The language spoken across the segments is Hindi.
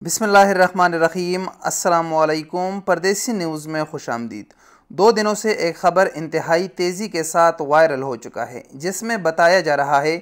बिस्मिल्लाहिर्रहमानिर्रहीम। अस्सलामुअलैकुम। परदेसी न्यूज़ में खुशामदीद। 2 दिनों से एक ख़बर इंतहाई तेज़ी के साथ वायरल हो चुका है, जिसमें बताया जा रहा है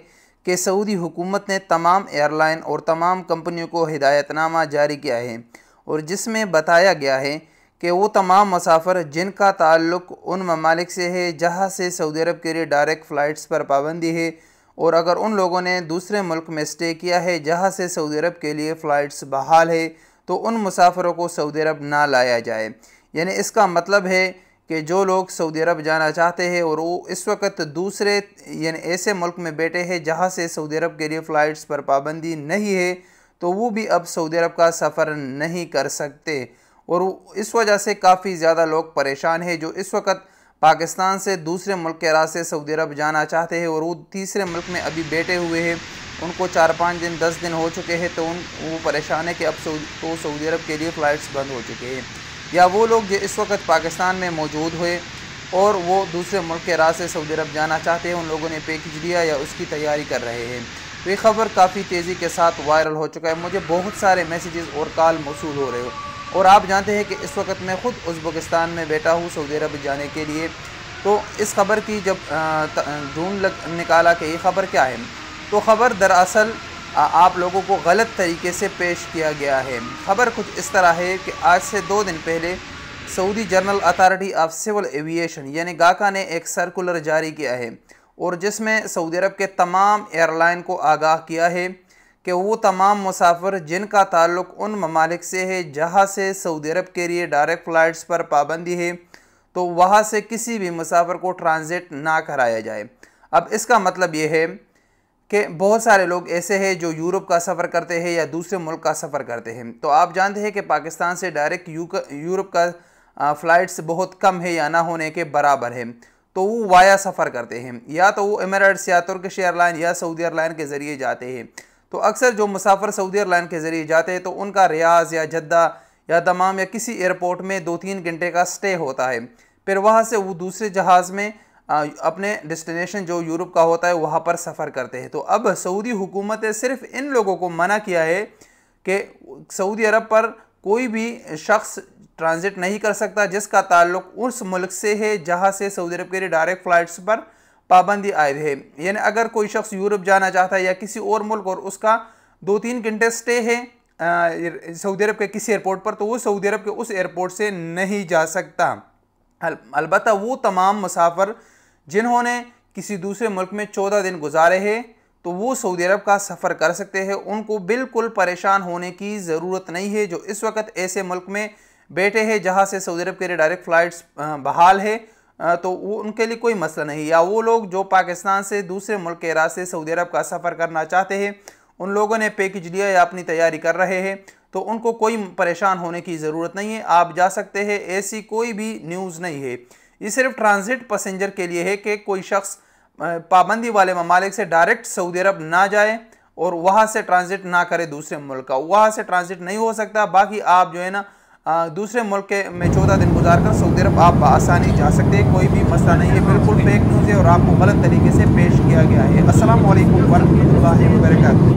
कि सऊदी हुकूमत ने तमाम एयरलाइन और तमाम कंपनियों को हिदायतनामा जारी किया है और जिसमें बताया गया है कि वो तमाम मुसाफिर जिनका ताल्लुक़ उन ममालिक से है जहाँ से सऊदी अरब के लिए डायरेक्ट फ़्लाइट्स पर पाबंदी है, और अगर उन लोगों ने दूसरे मुल्क में स्टे किया है जहाँ से सऊदी अरब के लिए फ़्लाइट्स बहाल है, तो उन मुसाफिरों को सऊदी अरब ना लाया जाए। यानी इसका मतलब है कि जो लोग सऊदी अरब जाना चाहते हैं और वो इस वक्त दूसरे यानी ऐसे मुल्क में बैठे हैं जहाँ से सऊदी अरब के लिए फ़्लाइट्स पर पाबंदी नहीं है, तो वो भी अब सऊदी अरब का सफ़र नहीं कर सकते। और इस वजह से काफ़ी ज़्यादा लोग परेशान हैं जो इस वक्त पाकिस्तान से दूसरे मुल्क के रास्ते सऊदी अरब जाना चाहते हैं और वो तीसरे मुल्क में अभी बैठे हुए हैं। उनको 4-5 दिन 10 दिन हो चुके हैं, तो वो परेशान है कि अब सऊदी अरब के लिए फ़्लाइट्स बंद हो चुके हैं। या वो लोग जो इस वक्त पाकिस्तान में मौजूद हुए और वो दूसरे मुल्क के रास्ते सऊदी अरब जाना चाहते हैं, उन लोगों ने पैकेज लिया या उसकी तैयारी कर रहे हैं। तो ये ख़बर काफ़ी तेज़ी के साथ वायरल हो चुका है। मुझे बहुत सारे मैसेजेस और कॉल मौसूल हो रहे हो, और आप जानते हैं कि इस वक्त मैं ख़ुद उज़्बेकिस्तान में बैठा हूँ सऊदी अरब जाने के लिए। तो इस खबर की जब ढूंढ निकाला कि ये ख़बर क्या है, तो ख़बर दरअसल आप लोगों को गलत तरीके से पेश किया गया है। ख़बर कुछ इस तरह है कि आज से 2 दिन पहले Saudi general authority of civil aviation यानी गाका ने एक सर्कुलर जारी किया है, और जिसमें सऊदी अरब के तमाम एयरलाइन को आगाह किया है कि वो तमाम मुसाफिर जिनका ताल्लुक़ उन ममालिक से है जहाँ से सऊदी अरब के लिए डायरेक्ट फ़्लाइट्स पर पाबंदी है, तो वहाँ से किसी भी मुसाफिर को ट्रांजिट ना कराया जाए। अब इसका मतलब ये है कि बहुत सारे लोग ऐसे हैं जो यूरोप का सफ़र करते हैं या दूसरे मुल्क का सफ़र करते हैं। तो आप जानते हैं कि पाकिस्तान से डायरेक्ट यूरोप का फ़्लाइट्स बहुत कम है या ना होने के बराबर है, तो वो वाया सफ़र करते हैं, या तो वो एमिरेट्स या तुर्किश एयरलाइन या सऊदी एयरलाइन के ज़रिए जाते हैं। तो अक्सर जो मुसाफिर सऊदी एयरलाइन के ज़रिए जाते हैं तो उनका रियाज़ या जद्दा या दमाम या किसी एयरपोर्ट में 2-3 घंटे का स्टे होता है। फिर वहाँ से वो दूसरे जहाज़ में अपने डेस्टिनेशन जो यूरोप का होता है वहाँ पर सफ़र करते हैं। तो अब सऊदी हुकूमत ने सिर्फ इन लोगों को मना किया है कि सऊदी अरब पर कोई भी शख्स ट्रांजिट नहीं कर सकता जिसका ताल्लुक़ उस मुल्क से है जहाँ से सऊदी अरब के लिए डायरेक्ट फ़्लाइट्स पर पाबंदी आयद है। यानी अगर कोई शख्स यूरोप जाना चाहता है या किसी और मुल्क और उसका 2-3 घंटे स्टे है सऊदी अरब के किसी एयरपोर्ट पर, तो वो सऊदी अरब के उस एयरपोर्ट से नहीं जा सकता। अलबत्ता वो तमाम मुसाफिर जिन्होंने किसी दूसरे मुल्क में 14 दिन गुजारे हैं तो वो सऊदी अरब का सफ़र कर सकते हैं। उनको बिल्कुल परेशान होने की ज़रूरत नहीं है जो इस वक्त ऐसे मुल्क में बैठे हैं जहाँ से सऊदी अरब के लिए डायरेक्ट फ़्लाइट्स बहाल है, तो वो उनके लिए कोई मसला नहीं। या वो लोग जो पाकिस्तान से दूसरे मुल्क के रास्ते सऊदी अरब का सफ़र करना चाहते हैं, उन लोगों ने पैकेज लिया या अपनी तैयारी कर रहे हैं, तो उनको कोई परेशान होने की ज़रूरत नहीं है, आप जा सकते हैं। ऐसी कोई भी न्यूज़ नहीं है। ये सिर्फ ट्रांजिट पैसेंजर के लिए है कि कोई शख्स पाबंदी वाले ममालिक से डायरेक्ट सऊदी अरब ना जाए और वहाँ से ट्रांजिट ना करे दूसरे मुल्क का। वहाँ से ट्रांजिट नहीं हो सकता। बाकी आप जो है ना दूसरे मुल्क के में 14 दिन गुजार कर सऊदी अरब आप आसानी जा सकते हैं, कोई भी मसला नहीं है। बिल्कुल फेक न्यूज़ है और आपको गलत तरीके से पेश किया गया है। अस्सलाम वालेकुम वरहमतुल्लाहि वबरकातुहू।